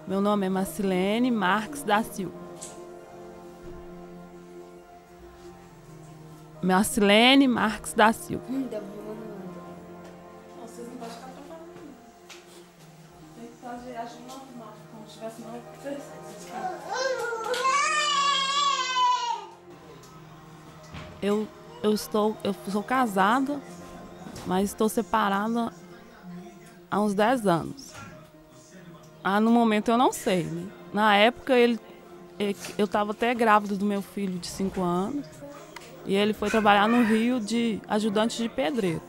Meu nome é Marcilene Marques da Silva. Marcilene Marques da Silva. Vocês não podem ficar atrapalhando. Tem que fazer viagem normal, como se tivesse uma oferecendo. Eu sou casada, mas estou separada há uns 10 anos. No momento eu não sei, né? Na época eu estava até grávida do meu filho de 5 anos e ele foi trabalhar no Rio de ajudante de pedreiro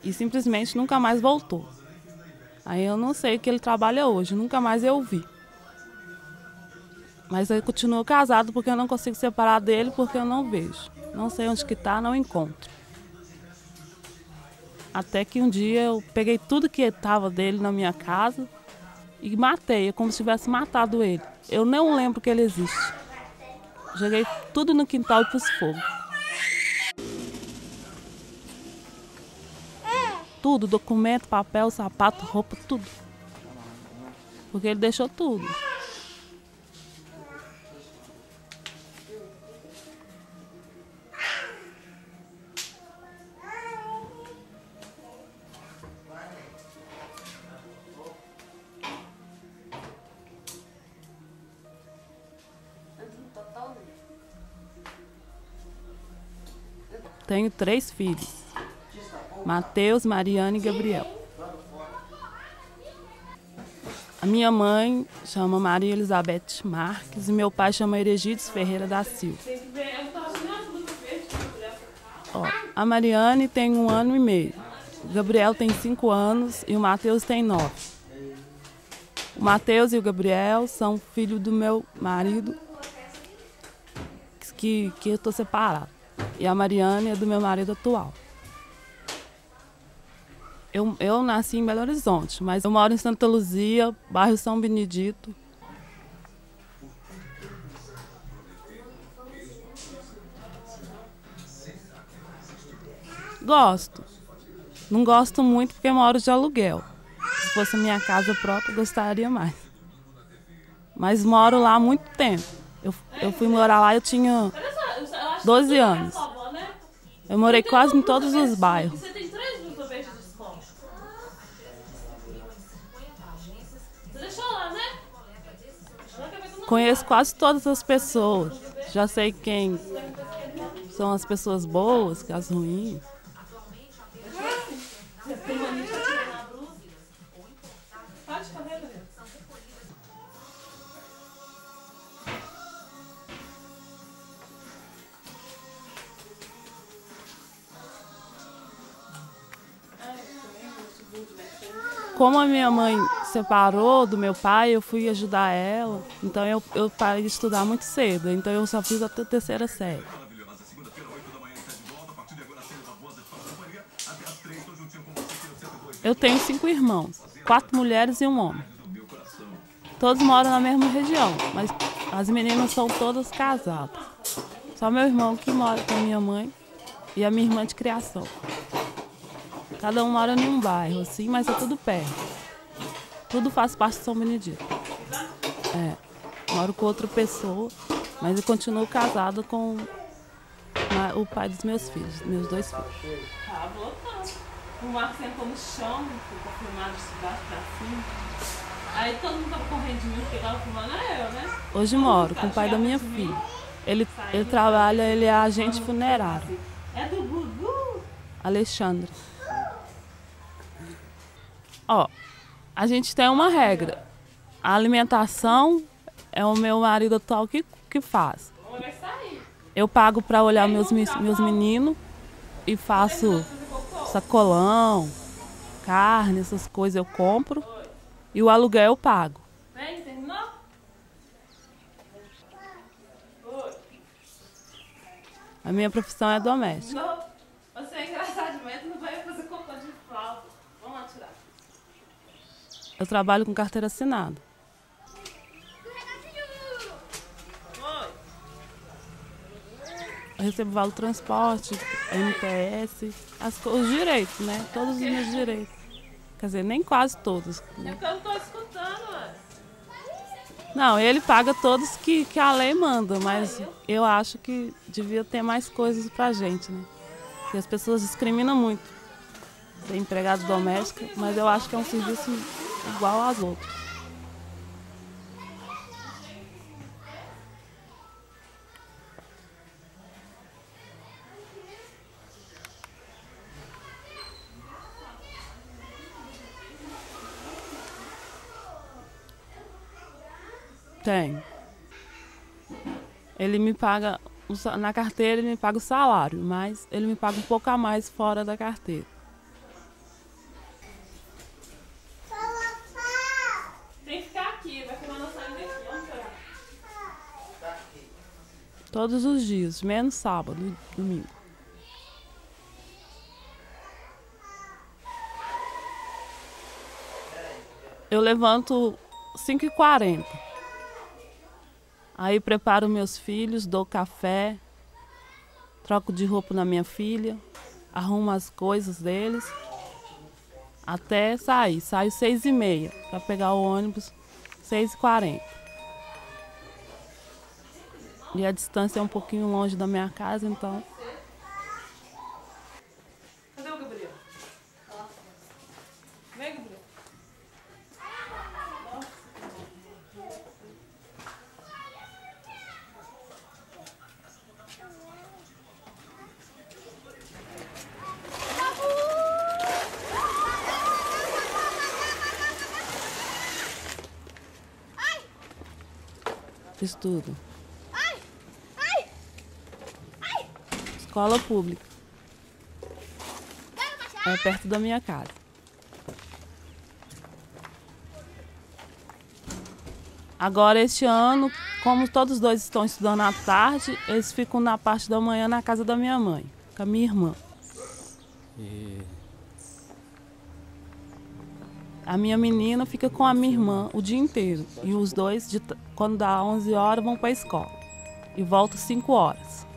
e simplesmente nunca mais voltou. Aí eu não sei o que ele trabalha hoje, nunca mais eu vi. Mas ele continua casado porque eu não consigo separar dele porque eu não vejo. Não sei onde que está, não encontro. Até que um dia eu peguei tudo que estava dele na minha casa e matei, é como se tivesse matado ele. Eu não lembro que ele existe. Joguei tudo no quintal e pus fogo. Tudo, documento, papel, sapato, roupa, tudo. Porque ele deixou tudo. Tenho 3 filhos, Mateus, Mariana e Gabriel. A minha mãe chama Maria Elizabeth Marques e meu pai chama Eregides Ferreira da Silva. A Mariane tem 1 ano e meio, o Gabriel tem 5 anos e o Mateus tem 9. O Mateus e o Gabriel são filhos do meu marido, que eu estou separada. E a Mariane é do meu marido atual. Eu nasci em Belo Horizonte, mas eu moro em Santa Luzia, bairro São Benedito. Gosto. Não gosto muito porque moro de aluguel. Se fosse minha casa própria, gostaria mais. Mas moro lá há muito tempo. Eu fui morar lá, eu tinha 12 anos. Eu morei quase em todos os bairros. Conheço quase todas as pessoas. Já sei quem são as pessoas boas, que as ruins. Como a minha mãe separou do meu pai, eu fui ajudar ela. Então eu parei de estudar muito cedo. Então eu só fiz até a 3ª série. Eu tenho 5 irmãos, 4 mulheres e 1 homem. Todos moram na mesma região, mas as meninas são todas casadas. Só meu irmão que mora com a minha mãe e a minha irmã de criação. Cada um mora em um bairro, assim, mas é tudo perto. Tudo faz parte de São Benedito. Moro com outra pessoa, mas eu continuo casada com o pai dos meus filhos, meus 2 filhos. Tá voltando. O Marcos sentou no chão, ficou filmado de baixo pra cima. Aí todo mundo tava correndo de mim, porque tava filmando eu, né? Hoje moro com o pai da minha filha. Ele trabalha, ele é agente funerário. É do Gugu? Alexandre. A gente tem uma regra. A alimentação é o meu marido atual que faz. Eu pago para olhar meus meninos e faço sacolão, carne, essas coisas eu compro. E o aluguel eu pago. Terminou? A minha profissão é doméstica. Não. Você é engraçado demais, não vai fazer cocô de flauta. Vamos lá tirar. Eu trabalho com carteira assinada. Eu recebo vale transporte, MTS, os direitos, né? Todos os meus direitos. Quer dizer, nem quase todos. É porque eu não tô escutando, ué. Não, ele paga todos que a lei manda, mas eu acho que devia ter mais coisas pra gente, né? Porque as pessoas discriminam muito ser empregado doméstico, mas eu acho que é um serviço igual aos outros. Tem. Ele me paga, na carteira ele me paga o salário, mas ele me paga um pouco a mais fora da carteira. Tem que ficar aqui, vai filmar nossa saindo aqui. Vamos pegar. Todos os dias, menos sábado e domingo. Eu levanto 5h40. Aí preparo meus filhos, dou café, troco de roupa na minha filha, arrumo as coisas deles, até sair. Saio 6h30 para pegar o ônibus 6h40. E a distância é um pouquinho longe da minha casa, então... Cadê o Gabriel? Vem, Gabriel. Estudo. Escola pública. É perto da minha casa. Agora, este ano, como todos os dois estão estudando à tarde, eles ficam na parte da manhã na casa da minha mãe, com a minha irmã. A minha menina fica com a minha irmã o dia inteiro. E os dois, quando dá 11 horas, vão para a escola. E voltam 5 horas.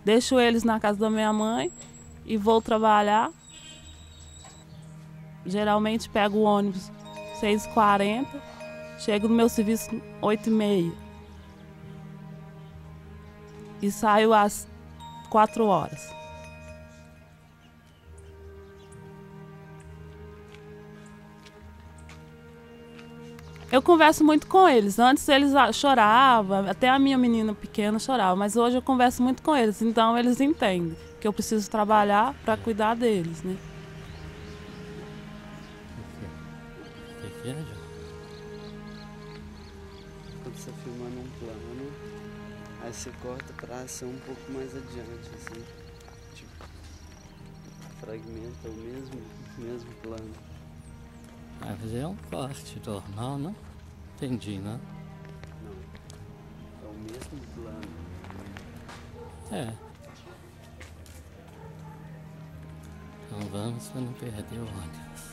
Deixo eles na casa da minha mãe e vou trabalhar. Geralmente pego o ônibus 6h40, chego no meu serviço 8h30. E saio às 4 horas. Eu converso muito com eles. Antes eles choravam, até a minha menina pequena chorava, mas hoje eu converso muito com eles, então eles entendem que eu preciso trabalhar para cuidar deles, né? Quando você filma num plano, aí você corta pra ser um pouco mais adiante, assim. Tipo, fragmenta o mesmo plano. Mas é um corte normal, não? Entendi, né? Não. É o mesmo plano. É. Então vamos para não perder o ônibus.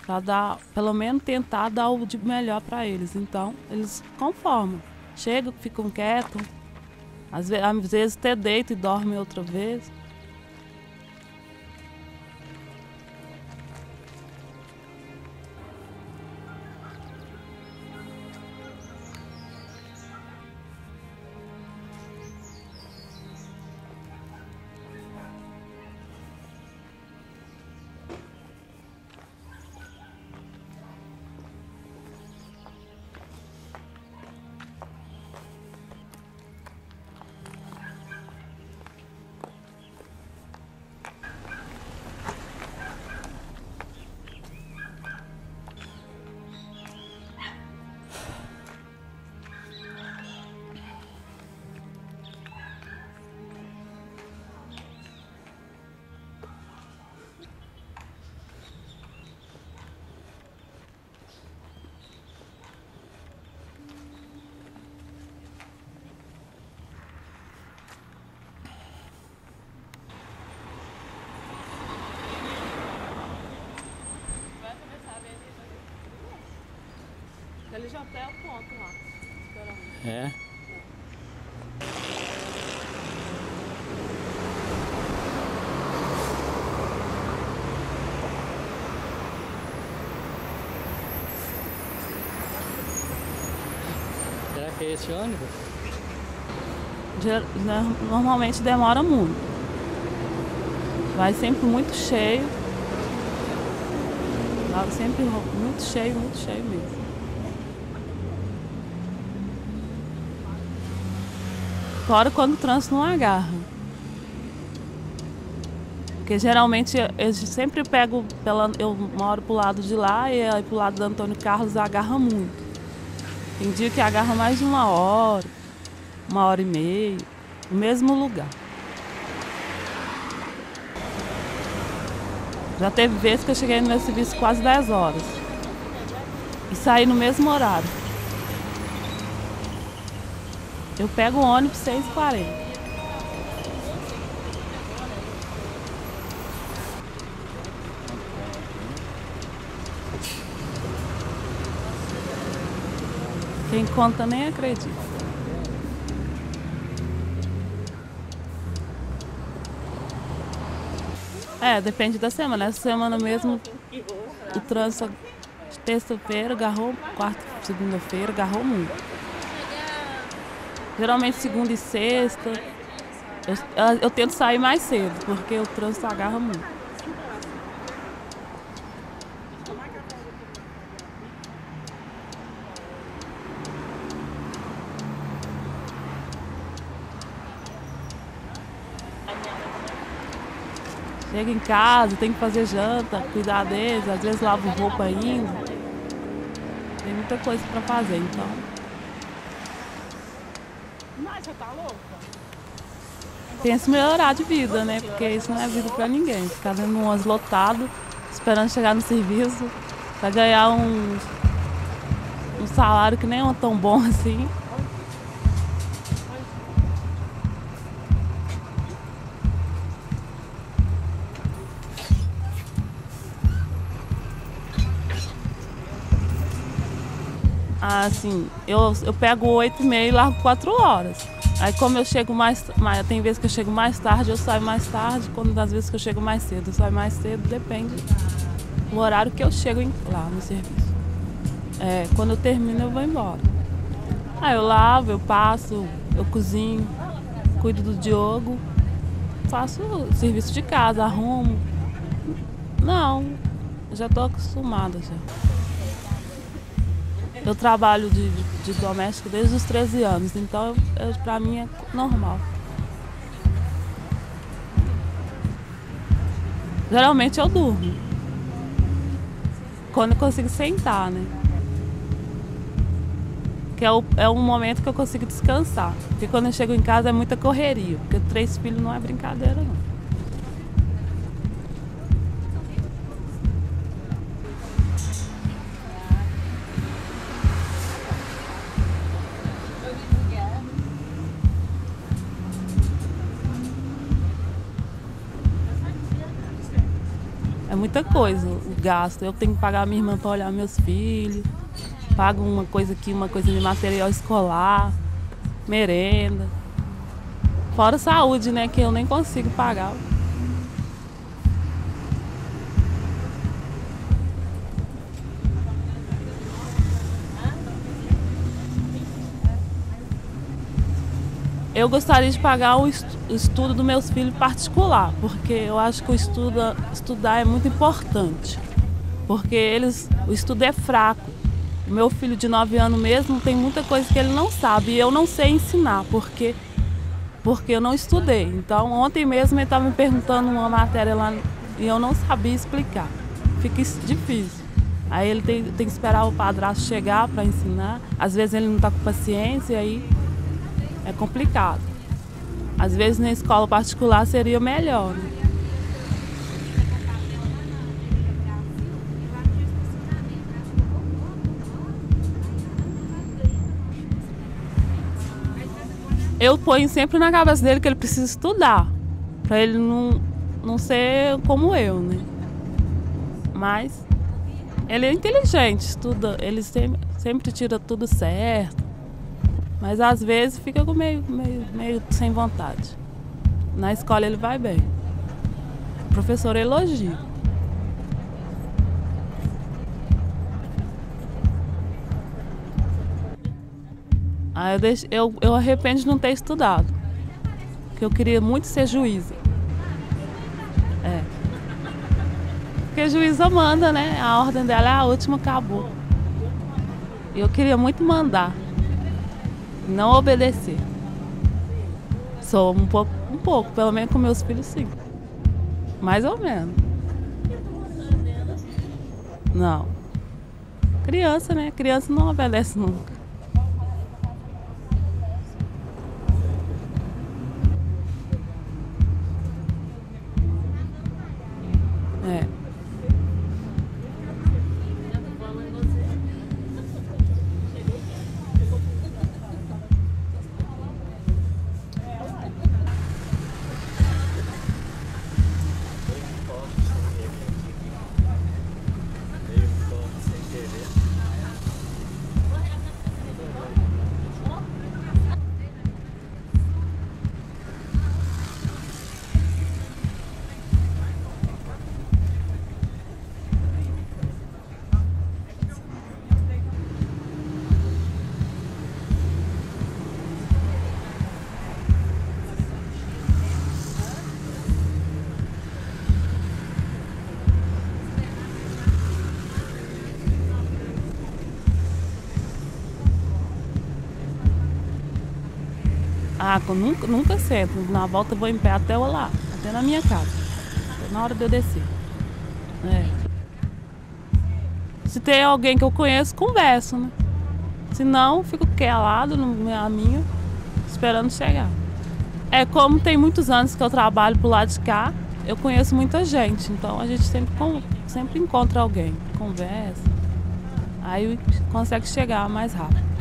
Para dar, pelo menos tentar dar o de melhor para eles. Então, eles conformam. Chegam, ficam quietos. Às vezes até deito e dorme outra vez. Ele já até o ponto lá. Esperando. É? esse ônibus? Normalmente demora muito. Vai sempre muito cheio. Vai sempre muito cheio mesmo. Fora quando o trânsito não agarra. Porque geralmente eu sempre pego eu moro pro lado de lá e aí pro lado do Antônio Carlos agarra muito. Tem dia que agarra mais de 1 hora e meia, no mesmo lugar. Já teve vezes que eu cheguei no meu serviço quase 10 horas. E saí no mesmo horário. Eu pego o ônibus 6h40. Quem conta nem acredita. Depende da semana. Essa semana mesmo o trânsito, terça-feira agarrou, segunda-feira agarrou muito. Geralmente segunda e sexta eu tento sair mais cedo, porque o trânsito agarra muito. Chego em casa, tenho que fazer janta, cuidar deles, às vezes lavo roupa ainda. Tem muita coisa para fazer, então. Mas você tá louca? Penso em melhorar de vida, né? Porque isso não é vida para ninguém. Ficar dentro de um ônibus lotado, esperando chegar no serviço, para ganhar um salário que nem é tão bom assim. Assim, eu pego 8h30 e largo 4 horas. Aí como eu chego tem vezes que eu chego mais tarde, eu saio mais tarde. Quando das vezes que eu chego mais cedo, eu saio mais cedo, depende do horário que eu chego lá no serviço. Quando eu termino, eu vou embora. Aí eu lavo, eu passo, eu cozinho, cuido do Diogo, faço serviço de casa, arrumo. Não, eu já tô acostumada já. Eu trabalho de doméstico desde os 13 anos, então pra mim é normal. Geralmente eu durmo. Quando eu consigo sentar, né? Que é um momento que eu consigo descansar. Porque quando eu chego em casa é muita correria. Porque 3 filhos não é brincadeira, não. É muita coisa o gasto. Eu tenho que pagar a minha irmã para olhar meus filhos. Pago uma coisa aqui, uma coisa de material escolar, merenda. Fora saúde, né? Que eu nem consigo pagar. Eu gostaria de pagar o estudo dos meus filhos particular, porque eu acho que estudar é muito importante. Porque o estudo é fraco. O meu filho de 9 anos mesmo tem muita coisa que ele não sabe e eu não sei ensinar, porque eu não estudei. Então ontem mesmo ele estava me perguntando uma matéria lá e eu não sabia explicar. Fica difícil. Aí ele tem que esperar o padrasto chegar para ensinar. Às vezes ele não está com paciência e aí é complicado. Às vezes na escola particular seria melhor, né? Eu ponho sempre na cabeça dele que ele precisa estudar, para ele não ser como eu, né? Mas ele é inteligente, estuda, ele sempre tira tudo certo. Mas às vezes fica meio sem vontade. Na escola ele vai bem. O professor elogia. Aí eu arrependo de não ter estudado. Porque eu queria muito ser juíza. Porque a juíza manda, né? A ordem dela é a última, acabou. E eu queria muito mandar. Não obedecer. Sou um pouco, pelo menos com meus filhos sim. Mais ou menos. Não. Criança, né? Criança não obedece nunca. Eu nunca sento. Na volta eu vou em pé até eu lá, até na minha casa. Até na hora de eu descer. Se tem alguém que eu conheço, converso, né? Se não, fico calado na minha, esperando chegar. Como tem muitos anos que eu trabalho pro lado de cá, eu conheço muita gente. Então a gente sempre encontra alguém, conversa. Aí consegue chegar mais rápido.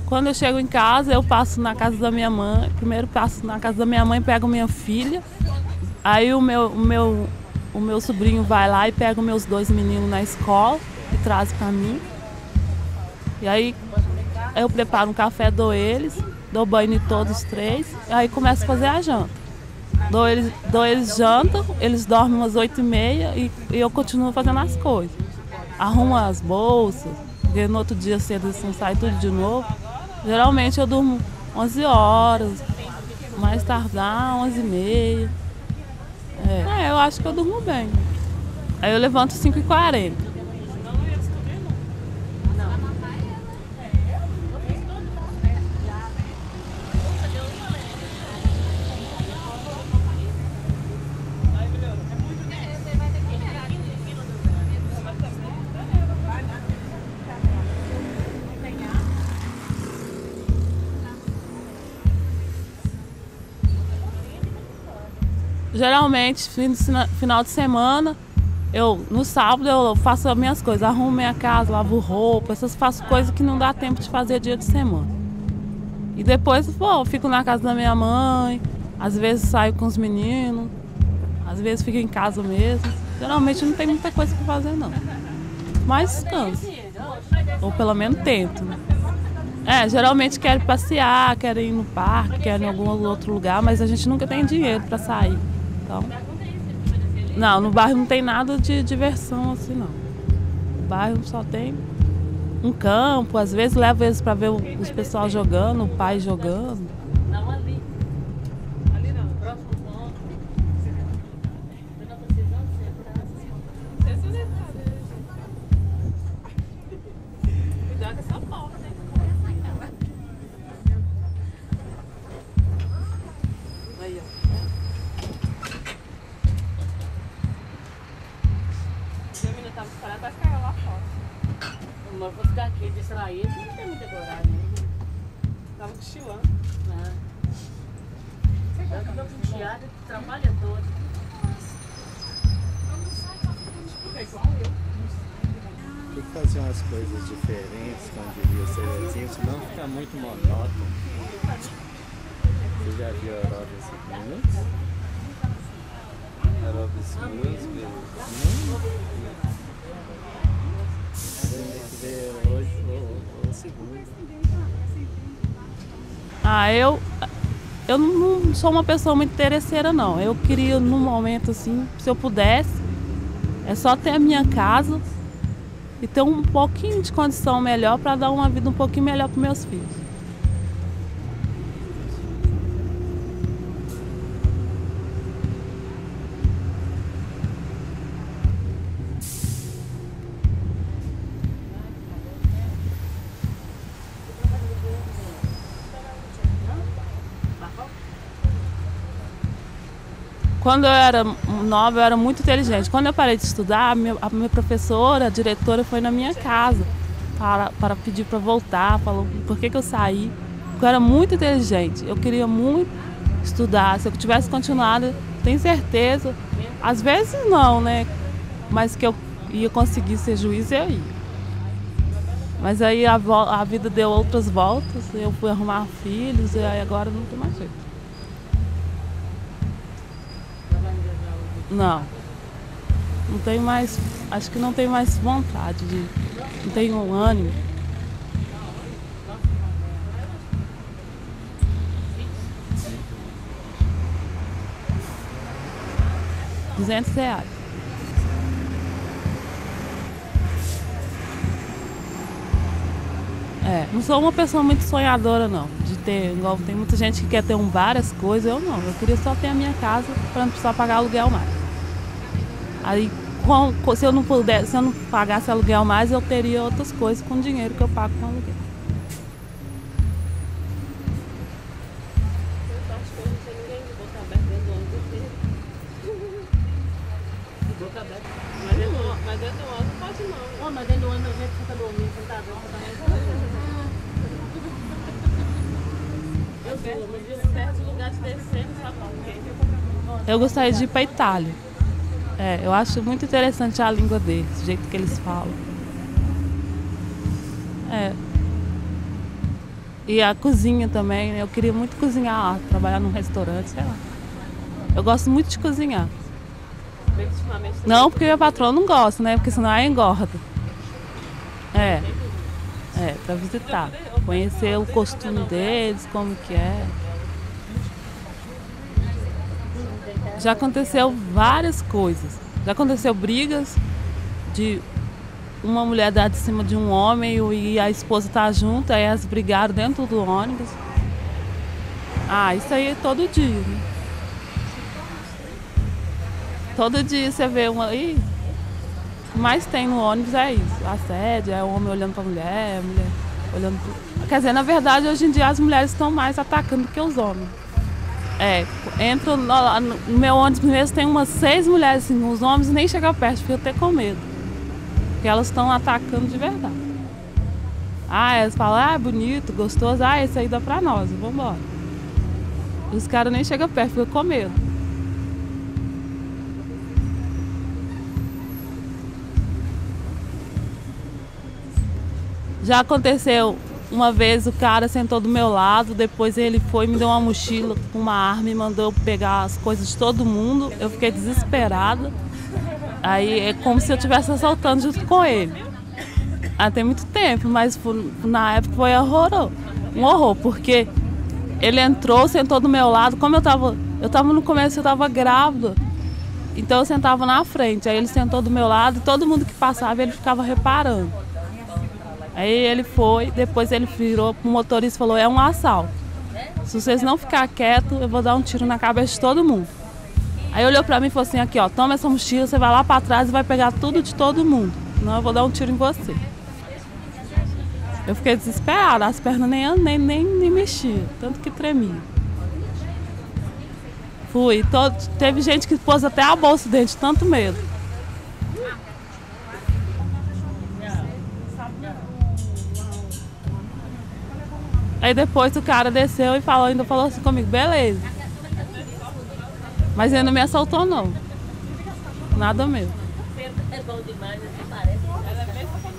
Quando eu chego em casa, eu passo na casa da minha mãe. Primeiro passo na casa da minha mãe, pego minha filha. Aí o meu sobrinho vai lá e pega os meus 2 meninos na escola e traz para mim. E aí eu preparo um café, dou banho em todos os 3. E aí começo a fazer a janta. Dou eles janta, eles dormem umas 8h30 e eu continuo fazendo as coisas. Arrumo as bolsas, porque no outro dia cedo eles não saem tudo de novo. Geralmente eu durmo 11 horas, mais tardar 11h30. Eu acho que eu durmo bem. Aí eu levanto 5h40. Geralmente, final de semana, no sábado eu faço as minhas coisas, arrumo minha casa, lavo roupa, faço coisas que não dá tempo de fazer dia de semana. E depois, eu fico na casa da minha mãe, às vezes saio com os meninos, às vezes fico em casa mesmo. Geralmente não tem muita coisa para fazer não, mas descanso, ou pelo menos tento, né? Geralmente quero passear, quero ir no parque, quero ir em algum outro lugar, mas a gente nunca tem dinheiro para sair. Então, não, no bairro não tem nada de diversão assim, não. No bairro só tem um campo, às vezes levo eles para ver os pessoal jogando, o pai jogando. Não, ali. Ali não, próximo ponto. Eu não precisando ser. Cuidado com essa porta, hein? Aí, ó. Tava disparado, vai ficar lá fora. Mas vou ficar aqui distraído, não tem muita coragem. Tava cochilando. Eu que tô com chiado, trabalha todo. Tem que fazer umas coisas diferentes, como diria o Cerezinho, senão fica muito monótono. Você já viu a Aeróbica 5 minutos? Aeróbica 5 minutos, Tem que ver hoje. segundo. Eu não sou uma pessoa muito interesseira, não. Eu queria, num momento assim, se eu pudesse, é só ter a minha casa e ter um pouquinho de condição melhor para dar uma vida um pouquinho melhor para meus filhos. Quando eu era nova, eu era muito inteligente. Quando eu parei de estudar, a minha professora, a diretora, foi na minha casa para pedir para voltar, falou por que eu saí. Porque eu era muito inteligente, eu queria muito estudar. Se eu tivesse continuado, tenho certeza, às vezes não, né? Mas que eu ia conseguir ser juiz, eu ia. Mas aí a vida deu outras voltas, eu fui arrumar filhos e aí agora não tem mais jeito. Não. Não tenho mais. Acho que não tenho mais vontade de. Não tenho ânimo. R$200. Não sou uma pessoa muito sonhadora, não. De ter, igual tem muita gente que quer ter várias coisas, eu não. Eu queria só ter a minha casa para não precisar pagar aluguel mais. Aí, se eu não pagasse aluguel mais, eu teria outras coisas com o dinheiro que eu pago com aluguel. Mas dentro do ônibus não pode não. Mas dentro do ônibus a gente fica dormindo, sentadão, Eu vejo, mas de certos lugares descendo, sabe por quê? Eu gostaria de ir para a Itália. Eu acho muito interessante a língua deles, o jeito que eles falam. E a cozinha também, eu queria muito cozinhar lá, trabalhar num restaurante, sei lá. Eu gosto muito de cozinhar. Não, porque minha patroa não gosta, né? Porque senão ela engorda. Para visitar. Conhecer o costume deles, como que é. Já aconteceu várias coisas. Já aconteceu brigas de uma mulher dar de cima de um homem e a esposa tá junto, aí elas brigaram dentro do ônibus. Isso aí é todo dia, né? Todo dia você vê uma. O que mais tem no ônibus é isso. Assédio, é o homem olhando pra mulher, a mulher olhando pro... Quer dizer, na verdade, hoje em dia as mulheres estão mais atacando do que os homens. Entro no meu ônibus mesmo, tem umas 6 mulheres, assim, os homens nem chegam perto, fico até com medo. Porque elas estão atacando de verdade. Elas falam, bonito, gostoso, esse aí dá pra nós, vamos embora. Os caras nem chegam perto, ficam com medo. Já aconteceu uma vez, o cara sentou do meu lado, depois ele foi, me deu uma mochila com uma arma e mandou pegar as coisas de todo mundo. Eu fiquei desesperada. Aí é como se eu estivesse assaltando junto com ele. Tem muito tempo, mas na época foi um horror, porque ele entrou, sentou do meu lado. Como eu tava no começo, eu tava grávida, então eu sentava na frente. Aí ele sentou do meu lado e todo mundo que passava ele ficava reparando. Aí ele foi, depois ele virou pro motorista e falou, é um assalto. Se vocês não ficar quietos, eu vou dar um tiro na cabeça de todo mundo. Aí olhou pra mim e falou assim, aqui ó, toma essa mochila, você vai lá pra trás e vai pegar tudo de todo mundo. Senão eu vou dar um tiro em você. Eu fiquei desesperada, as pernas nem mexiam, tanto que tremia. Fui, teve gente que pôs até a bolsa dentro de tanto medo. Aí depois o cara desceu e ainda falou assim comigo, beleza. Mas ele não me assaltou não. Nada mesmo. É bom demais, assim parece. Ela é bem fofinha,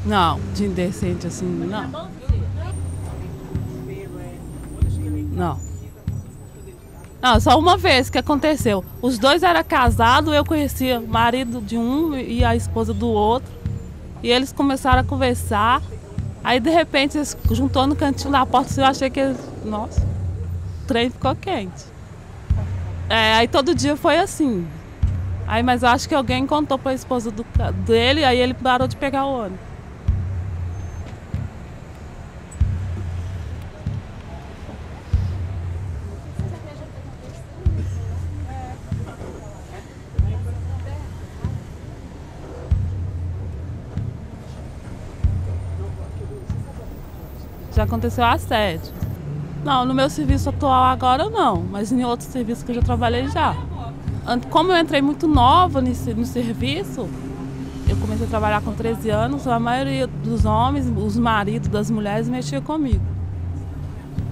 Não, de indecente assim, não. Não. Não, só uma vez que aconteceu. Os dois eram casados, eu conhecia o marido de um e a esposa do outro. E eles começaram a conversar. Aí, de repente, eles juntou no cantinho da porta. Eu achei que, nossa, o trem ficou quente. Aí todo dia foi assim. Aí, mas eu acho que alguém contou para a esposa dele, aí ele parou de pegar o ônibus. Já aconteceu assédio. Não, no meu serviço atual agora não, mas em outros serviços que eu já trabalhei já. Como eu entrei muito nova no serviço, eu comecei a trabalhar com 13 anos, a maioria dos homens, os maridos das mulheres mexiam comigo.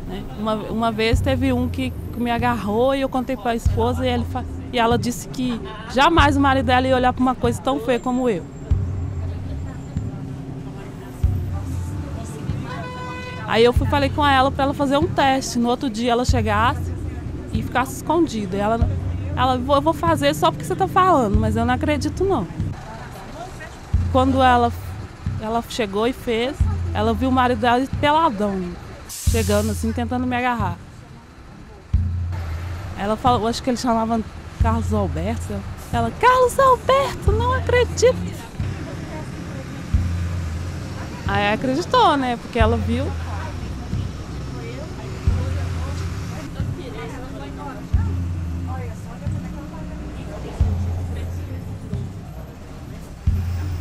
Né? Uma vez teve um que me agarrou e eu contei para a esposa e ela disse que jamais o marido dela ia olhar para uma coisa tão feia como eu. Aí eu falei com ela para ela fazer um teste. No outro dia ela chegasse e ficasse escondida. Ela eu vou fazer só porque você está falando, mas eu não acredito não. Quando ela chegou e fez, ela viu o marido dela peladão, chegando assim, tentando me agarrar. Ela falou, acho que ele chamava Carlos Alberto. Ela, Carlos Alberto, não acredito. Aí acreditou, né? Porque ela viu.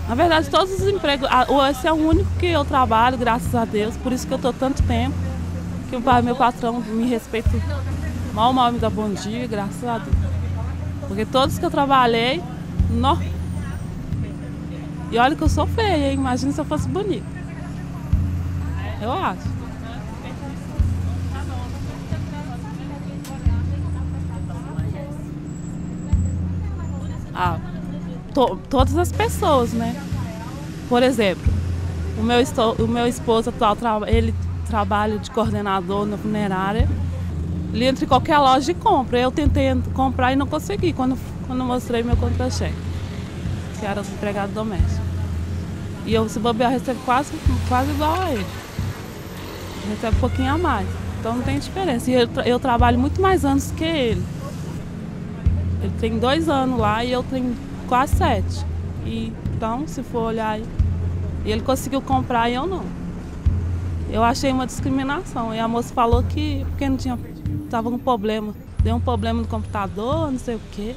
Na verdade, todos os empregos, esse é o único que eu trabalho, graças a Deus, por isso que eu estou tanto tempo, que meu patrão me respeita, mal me dá bom dia, graças a Deus. Porque todos que eu trabalhei, não. E olha que eu sou feia, hein? Imagina se eu fosse bonita. Eu acho. Todas as pessoas, né? Por exemplo, o meu esposo atual, ele trabalha de coordenador na funerária. Ele entra em qualquer loja e compra. Eu tentei comprar e não consegui quando eu mostrei meu contra-cheque, que era empregado doméstico. E eu, se bobear, recebo quase igual a ele. Recebo um pouquinho a mais. Então não tem diferença. E eu trabalho muito mais anos que ele. Ele tem 2 anos lá e eu tenho quase 7. E, então, se for olhar aí, ele conseguiu comprar e eu não. Eu achei uma discriminação. E a moça falou que porque não tinha, estava com problema. Deu um problema no computador, não sei o quê.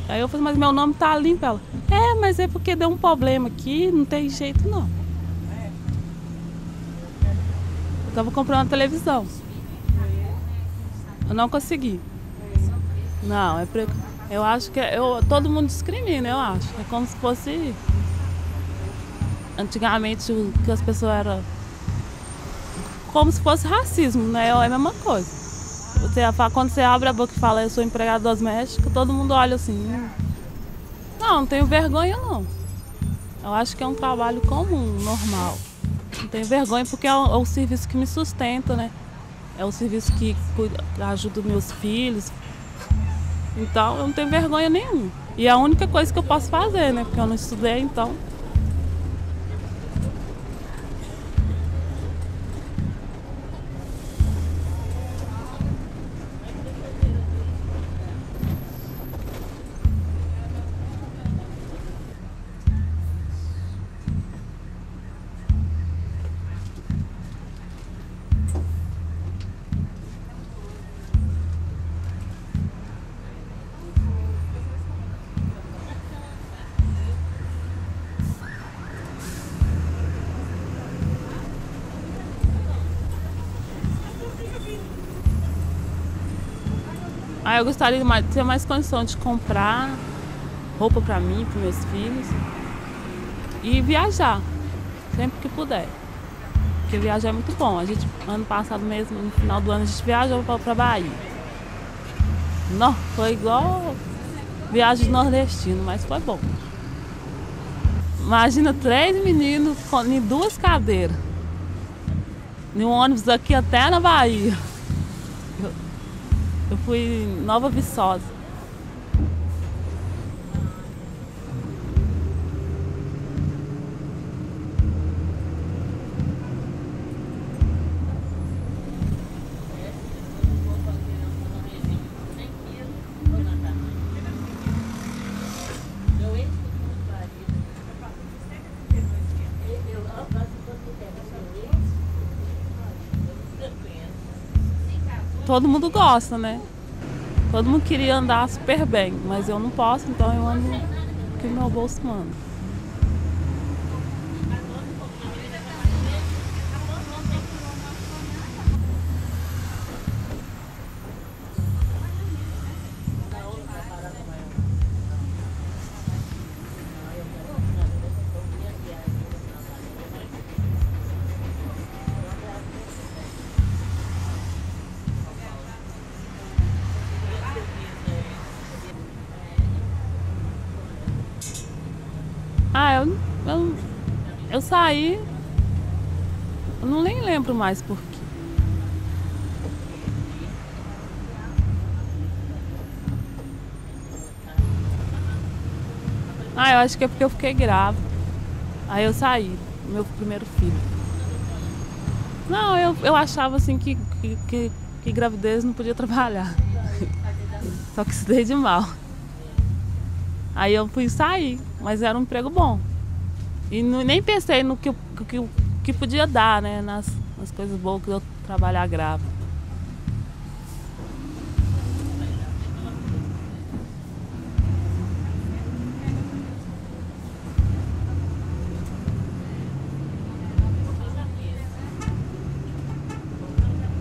Aí eu falei, mas meu nome tá limpo. Ela, mas é porque deu um problema aqui, não tem jeito não. Eu estava comprando uma televisão. Eu não consegui. Não, eu acho que todo mundo discrimina, eu acho. É como se fosse... Antigamente, que as pessoas eram... Como se fosse racismo, né? É a mesma coisa. Quando você abre a boca e fala, eu sou empregado doméstico, todo mundo olha assim... Não tenho vergonha, não. Eu acho que é um trabalho comum, normal. Não tenho vergonha porque é o serviço que me sustenta, né? É o serviço que ajuda meus filhos. Então, eu não tenho vergonha nenhuma. E é a única coisa que eu posso fazer, né? Porque eu não estudei, então... Aí eu gostaria de ter mais condição de comprar roupa para mim, para meus filhos e viajar, sempre que puder. Porque viajar é muito bom. A gente, ano passado mesmo, no final do ano, a gente viajou para Bahia. Não, foi igual viagem nordestina, mas foi bom. Imagina 3 meninos em 2 cadeiras, em um ônibus daqui até na Bahia. Eu fui em Nova Viçosa. Todo mundo gosta, né? Todo mundo queria andar super bem, mas eu não posso, então eu ando o que meu bolso manda. Ah, eu saí, eu não nem lembro mais por quê. Ah, eu acho que é porque eu fiquei grávida. Aí eu saí, meu primeiro filho. Não, eu achava assim que gravidez não podia trabalhar. Só que se dei de mal. Aí eu fui sair, mas era um emprego bom. E nem pensei no que podia dar, né? Nas coisas boas que eu trabalhar grávida.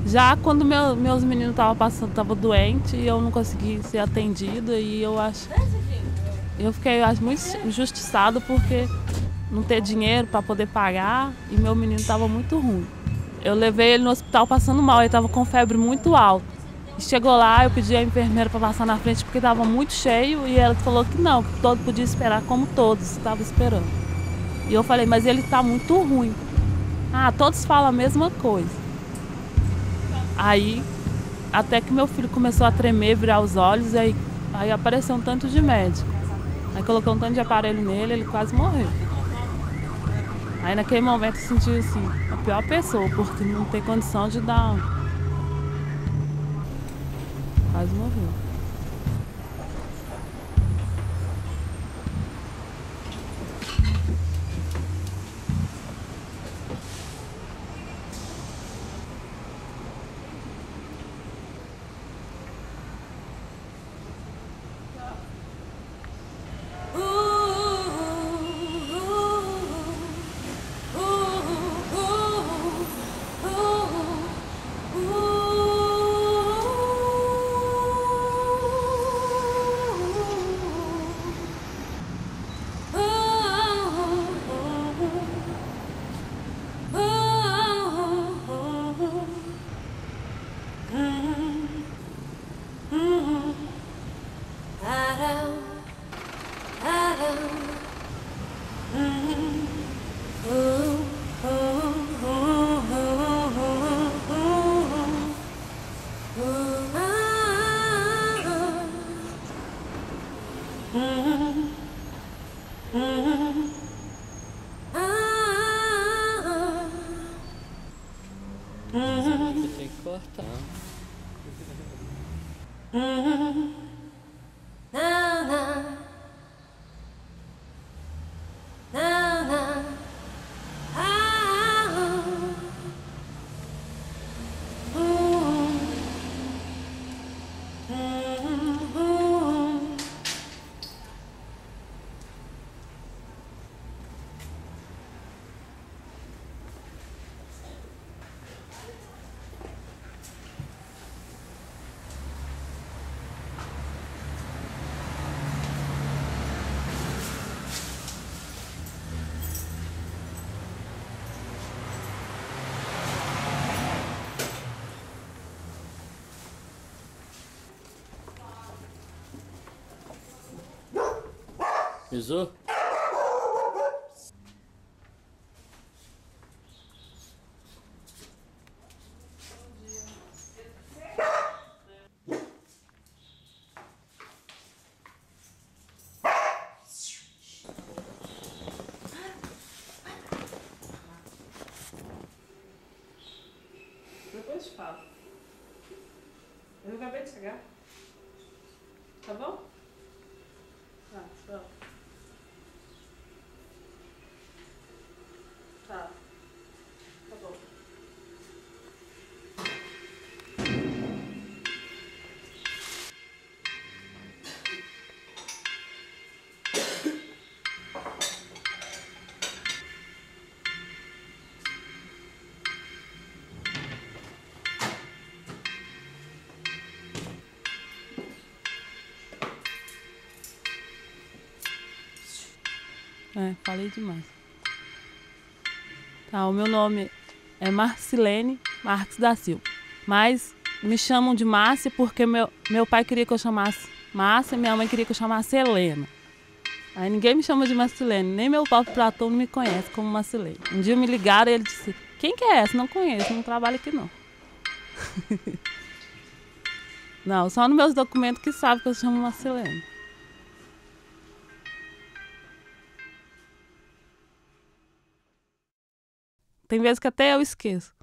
Já quando meus meninos estavam doentes e eu não consegui ser atendida, e eu fiquei muito injustiçada porque não ter dinheiro para poder pagar e meu menino estava muito ruim. Eu levei ele no hospital passando mal, ele estava com febre muito alta. E chegou lá, eu pedi à enfermeira para passar na frente porque estava muito cheio e ela falou que não, que todo podia esperar como todos estavam esperando. E eu falei, mas ele está muito ruim. Ah, todos falam a mesma coisa. Aí, até que meu filho começou a tremer, virar os olhos, aí apareceu um tanto de médico. Aí colocou um tanto de aparelho nele, ele quase morreu. Aí naquele momento eu senti assim, a pior pessoa, porque não tem condição de dar. Quase morreu. Você tem que cortar. Pisou? de chegar. Tá bom? Tá, pronto. Tá. Tá bom. Falei demais. Tá, o meu nome é Marcilene Marques da Silva. Mas me chamam de Márcia porque meu pai queria que eu chamasse Márcia e minha mãe queria que eu chamasse Helena. Aí ninguém me chama de Marcilene, nem meu próprio Platão me conhece como Marcilene. Um dia me ligaram e ele disse: quem que é essa? Não conheço, não trabalho aqui não. Não, só nos meus documentos que sabe que eu chamo Marcilene. Tem vezes que até eu esqueço.